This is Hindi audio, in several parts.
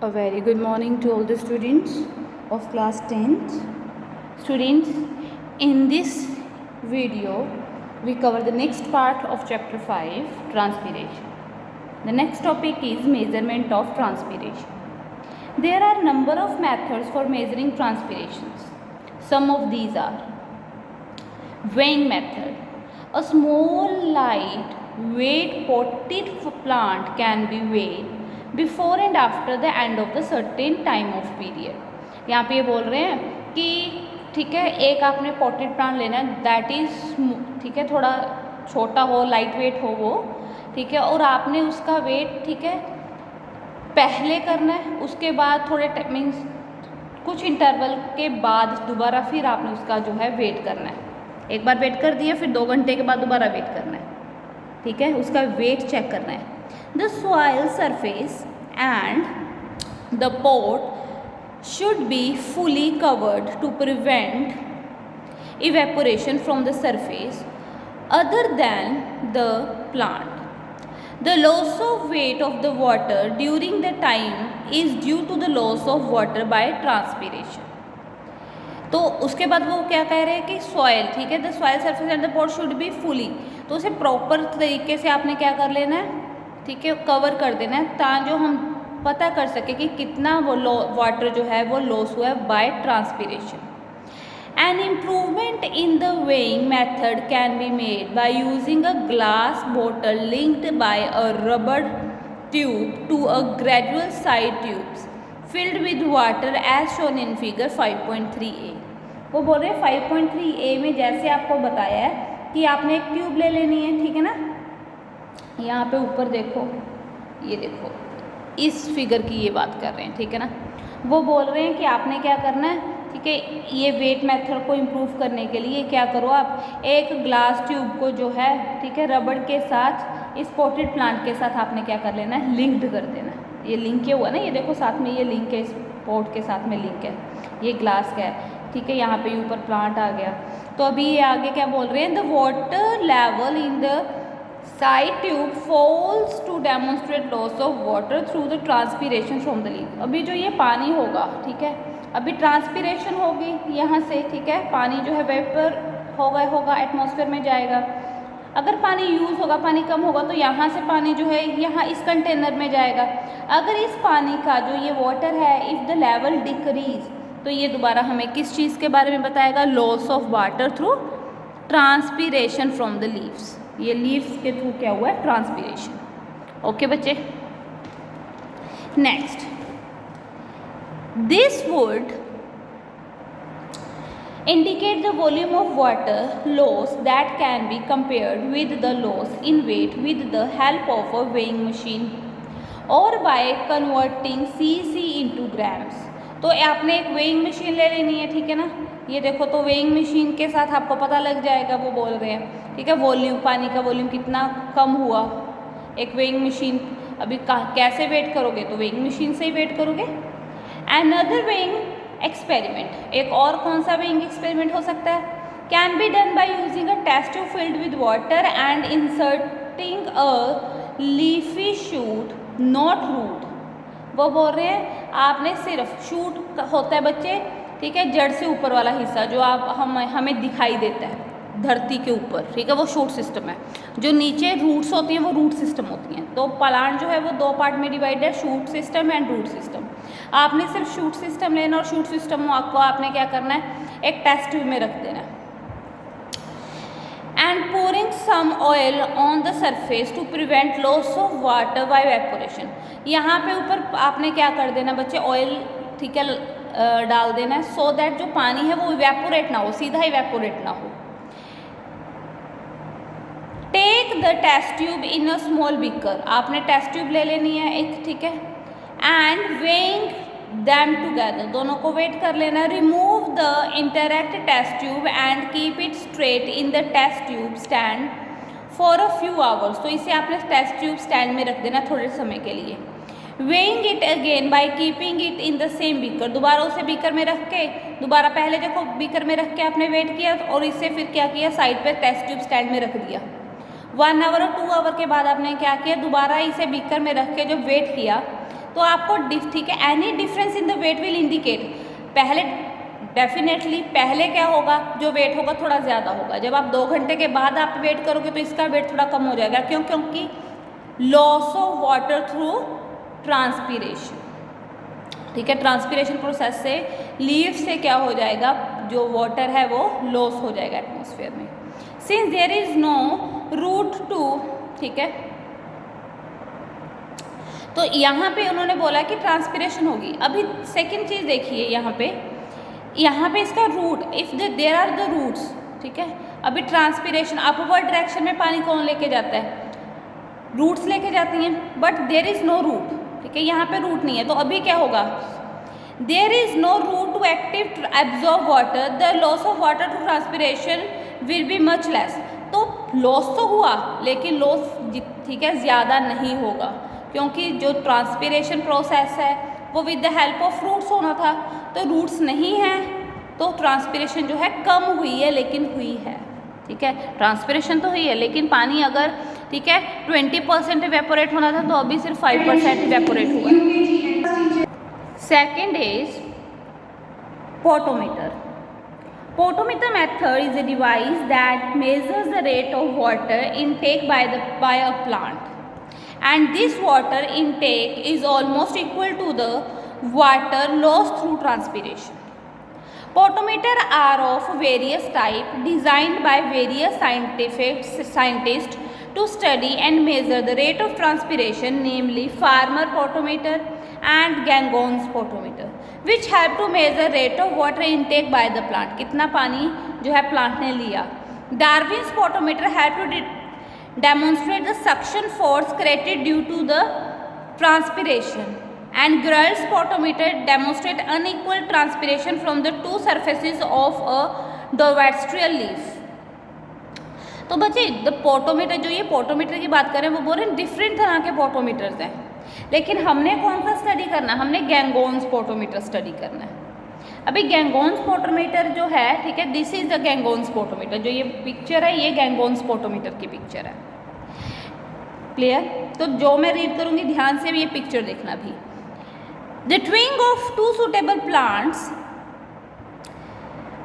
A very good morning to all the students of class 10th. Students, in this video we cover the next part of chapter 5, transpiration. The next topic is measurement of transpiration. There are number of methods for measuring transpirations. Some of these are weighing method. A small light weight potted plant can be weighed before and after the end of the certain time of period. यहाँ पे ये बोल रहे हैं कि ठीक है, एक आपने पॉटेड प्लांट लेना है दैट इज़ ठीक है, थोड़ा छोटा हो, लाइट वेट हो वो, ठीक है, और आपने उसका वेट ठीक है पहले करना है, उसके बाद थोड़े मीन्स कुछ इंटरवल के बाद दोबारा फिर आपने उसका जो है वेट करना है। एक बार वेट कर दिया, फिर 2 घंटे के बाद दोबारा वेट करना है, ठीक है, उसका वेट चेक करना है। The soil surface and the pot should be fully covered to prevent evaporation from the surface other than the plant. The loss of weight of the water during the time is due to the loss of water by transpiration. तो उसके बाद वो क्या कह रहे हैं कि सॉइल, ठीक है, the soil surface and the pot should be fully, तो उसे प्रॉपर तरीके से आपने क्या कर लेना है, ठीक है, कवर कर देना है, ताकि जो हम पता कर सके कि कितना वो वाटर जो है वो लॉस हुआ है by transpiration. An improvement in the weighing method can be made by using a glass bottle linked by a rubber tube to a gradual side tubes filled with water as shown in figure 5.3a। वो बोल रहे हैं 5.3a में जैसे आपको बताया है कि आपने एक ट्यूब ले लेनी है, ठीक है ना, यहाँ पे ऊपर देखो, ये देखो, इस फिगर की ये बात कर रहे हैं, ठीक है ना। वो बोल रहे हैं कि आपने क्या करना है, ठीक है, ये वेट मेथड को इम्प्रूव करने के लिए क्या करो, आप एक ग्लास ट्यूब को जो है, ठीक है, रबड़ के साथ इस पॉटेड प्लांट के साथ आपने क्या कर लेना है, लिंक्ड कर देना है। ये लिंक किया हुआ ना, ये देखो साथ में ये लिंक है, इस पॉट के साथ में लिंक है, ये ग्लास का है, ठीक है, यहाँ पे ऊपर प्लांट आ गया। तो अभी ये आगे क्या बोल रहे हैं, the water level in the side tube falls to demonstrate loss of water through the transpiration from the leaf. अभी जो ये पानी होगा, ठीक है, अभी ट्रांसपीरेशन होगी यहाँ से, ठीक है, पानी जो है वेपर होगा एटमॉस्फेयर में जाएगा। अगर पानी यूज़ होगा, पानी कम होगा, तो यहाँ से पानी जो है यहाँ इस कंटेनर में जाएगा। अगर इस पानी का जो ये वाटर है, इफ़ द लेवल डिक्रीज, तो ये दोबारा हमें किस चीज़ के बारे में बताएगा, loss of water through transpiration from the leaves. ये लीव्स के थ्रू क्या हुआ है, ट्रांसपीरेशन। ओके बच्चे, next, this would indicate the volume of water loss that can be compared with the loss in weight with the help of a weighing machine or by converting cc into grams। तो आपने एक वेइंग मशीन ले लेनी है, ठीक है ना, ये देखो, तो वेइंग मशीन के साथ आपको पता लग जाएगा, वो बोल रहे हैं, ठीक है, वॉल्यूम, पानी का वॉल्यूम कितना कम हुआ। एक वेइंग मशीन, अभी कैसे वेट करोगे, तो वेइंग मशीन से ही वेट करोगे। अनदर वेइंग एक्सपेरिमेंट, एक और कौन सा वेइंग एक्सपेरिमेंट हो सकता है, can be done by using a test tube filled with water and inserting a leafy shoot not root. वो बोल रहे हैं आपने सिर्फ शूट होता है बच्चे, ठीक है, जड़ से ऊपर वाला हिस्सा जो आप हमें दिखाई देता है धरती के ऊपर, ठीक है, वो शूट सिस्टम है। जो नीचे रूट्स होती हैं वो रूट सिस्टम होती हैं। तो प्लांट जो है वो 2 पार्ट में डिवाइड है, shoot system and root system. आपने सिर्फ शूट सिस्टम लेना और शूट सिस्टम को आपने क्या करना है, एक टेस्ट ट्यूब में रख देना है। And pouring some oil on the surface to prevent loss of water by evaporation। यहाँ पे ऊपर आपने क्या कर देना बच्चे, ऑयल, ठीक है, डाल देना है, सो दैट जो पानी है वो इवेपोरेट ना हो, सीधा इवेपोरेट ना हो। Take the test tube in a small beaker, आपने टेस्ट ट्यूब ले लेनी है एक, ठीक है, एंड वेइंग दैम टुगेदर, दोनों को वेट कर लेना। Remove the intact test tube and keep it straight in the test tube stand for a few hours. तो इसे आपने टेस्ट ट्यूब स्टैंड में रख देना थोड़े समय के लिए। Weighing it again by keeping it in the same beaker, दोबारा उसे बीकर में रख के, दोबारा पहले देखो बीकर में रख के आपने वेट किया और इसे फिर क्या किया, साइड पे टेस्ट ट्यूब स्टैंड में रख दिया। 1 आवर और 2 आवर के बाद आपने क्या किया, दोबारा इसे बीकर में रख के जब वेट किया, तो आपको ठीक है, any difference in the weight will indicate, पहले डेफिनेटली पहले क्या होगा, जो वेट होगा थोड़ा ज़्यादा होगा। जब आप 2 घंटे के बाद आप वेट करोगे तो इसका वेट थोड़ा कम हो जाएगा। क्यों? क्योंकि loss of water through transpiration, ठीक है, ट्रांसपीरेशन प्रोसेस से लीव से क्या हो जाएगा, जो वाटर है वो लॉस हो जाएगा एटमॉस्फेयर में। Since there is no root to, ठीक है, तो यहाँ पे उन्होंने बोला कि ट्रांसपीरेशन होगी। अभी सेकंड चीज़ देखिए, यहाँ पे इसका root, if there are the roots, ठीक है, अभी ट्रांसपीरेशन अपवर्ड डायरेक्शन में पानी कौन लेके जाता है, रूट्स लेके जाती हैं, but there is no root, ठीक है, यहाँ पे रूट नहीं है, तो अभी क्या होगा, there is no root to active absorb water, the loss of water to transpiration will be much less. तो लॉस तो हुआ, लेकिन लॉस, ठीक है, ज़्यादा नहीं होगा, क्योंकि जो ट्रांसपीरेशन प्रोसेस है वो with the help of roots होना था, तो रूट्स नहीं है तो ट्रांसपीरेशन जो है कम हुई है, लेकिन हुई है, ठीक है, ट्रांसपीरेशन तो हुई है, लेकिन पानी अगर, ठीक है, 20% इवेपोरेट होना था तो अभी सिर्फ 5% इवेपोरेट हुआ। Second is potometer. Potometer method is a device that measures the rate of water intake by a plant, and this water intake is almost equal to the water lost through transpiration. Potometer are of various type, designed by various scientists to study and measure the rate of transpiration, namely Farmer potometer and Gangons potometer, which help to measure rate of water intake by the plant, कितना पानी जो है प्लांट ने लिया. Darwin's potometer help to demonstrate the suction force created due to the transpiration, and Grell's potometer demonstrate unequal transpiration from the two surfaces of a Dovastral leaf. तो बच्चे द पोटोमीटर, जो ये पोटोमीटर की बात करें वो बोल रहे हैं डिफरेंट तरह के पोटोमीटर्स हैं, लेकिन हमने कौन सा स्टडी करना है, हमने गैंगोन्स पोटोमीटर स्टडी करना है. अभी गैंगोन्स पोटोमीटर जो है, ठीक है, दिस इज द गैंगोन्स पोटोमीटर, जो ये पिक्चर है ये गैंगोन्स पोटोमीटर की पिक्चर है. क्लियर? तो जो मैं रीड करूँगी ध्यान से भी ये पिक्चर देखना भी. The twin of 2 suitable plants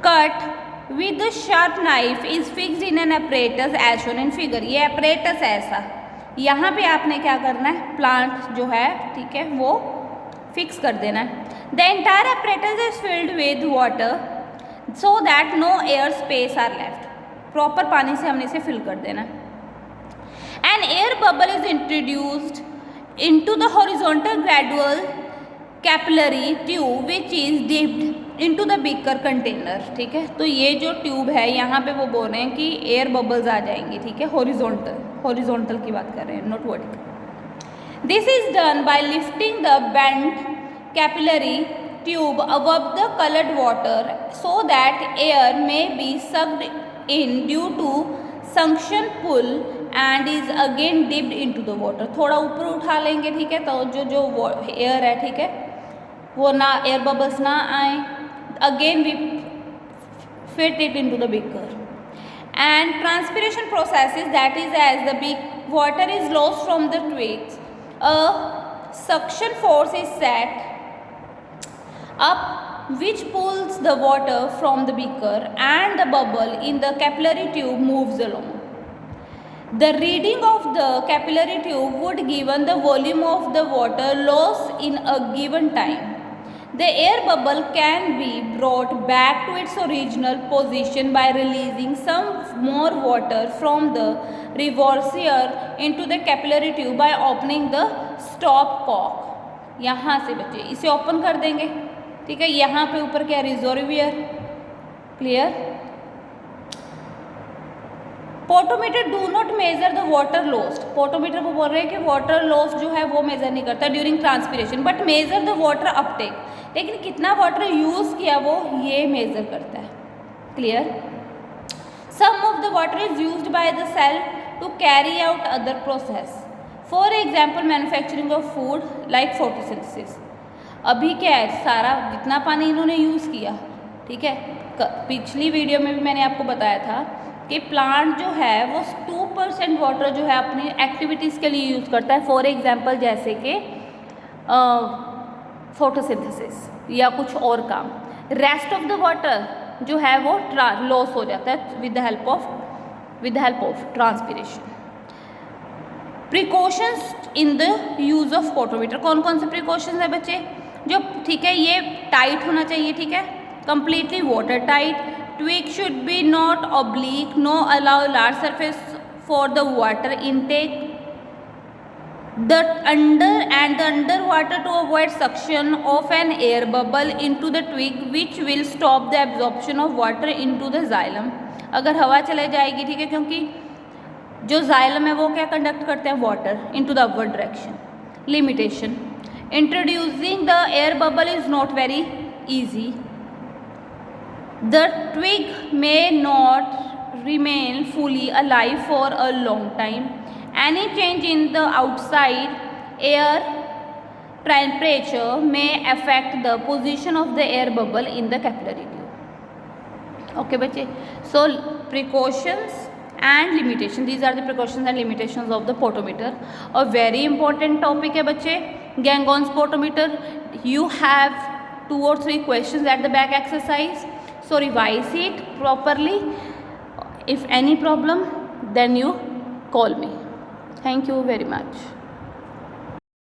cut with the sharp knife is fixed in an apparatus as shown in figure. ये apparatus है ऐसा, यहाँ पे आपने क्या करना है, प्लांट जो है, ठीक है, वो फिक्स कर देना है. The entire apparatus is filled with water so that no air space are left. Proper पानी से हमने इसे फिल कर देना है. An air bubble is introduced into the horizontal gradual capillary tube which is dipped into the beaker container. ठीक है, तो ये जो ट्यूब है यहाँ पे वो बोल रहे हैं कि एयर बबल्स आ जाएंगी, ठीक है, हॉरिजॉन्टल की बात कर रहे हैं, not vertical. This is done by lifting the bent capillary tube above the colored water so that air may be sucked in due to suction pull and is again dipped into the water. थोड़ा ऊपर उठा लेंगे, ठीक है, तो जो एयर है, ठीक है, वो ना एयर बबल्स ना आए. Again we fit it into the beaker. And transpiration processes, that is as the water is lost from the twigs, a suction force is set up which pulls the water from the beaker and the bubble in the capillary tube moves along. The reading of the capillary tube would given the volume of the water lost in a given time. The air bubble can be brought back to its original position by releasing some more water from the reservoir into the capillary tube by opening the stop cock. यहाँ से बच्चे इसे ओपन कर देंगे, ठीक है, यहाँ पे ऊपर क्या reservoir. Clear? Potometer do not measure the water lost. Potometer को बोल रहे हैं कि वाटर लॉस जो है वो मेजर नहीं करता during transpiration, but measure the water Uptake, लेकिन कितना वाटर यूज़ किया वो ये मेजर करता है. Clear? Some of the water is used by the cell to carry out other process, for example manufacturing of food like photosynthesis. अभी क्या है, सारा जितना पानी इन्होंने यूज़ किया, ठीक है, पिछली वीडियो में भी मैंने आपको बताया था कि प्लांट जो है वो 2% वाटर जो है अपनी एक्टिविटीज़ के लिए यूज़ करता है. फॉर एग्जांपल जैसे कि फोटोसिंथेसिस या कुछ और काम। रेस्ट ऑफ द वाटर जो है वो लॉस हो जाता है with the help of transpiration. Precautions in the use of potometer, कौन कौन से प्रिकॉशंस है बच्चे? जो ठीक है ये टाइट होना चाहिए, ठीक है, completely water tight. Twig should be not oblique, no allow large surface for the water intake. The underwater to avoid suction of an air bubble into the twig which will stop the absorption of water into the xylem। अगर हवा चले जाएगी, ठीक है, क्योंकि जो xylem है वो क्या कंडक्ट करते हैं? Water into the upward direction. Limitation, introducing the air bubble is not very easy। The twig may not remain fully alive for a long time। Any change in the outside air temperature may affect the position of the air bubble in the capillary tube। Okay बच्चे, so precautions and limitation, these are the precautions and limitations of the potometer। A very important topic है बच्चे Gangons potometer। You have 2 or 3 questions at the back exercise, so revise it properly। If any problem then you call me। Thank you very much।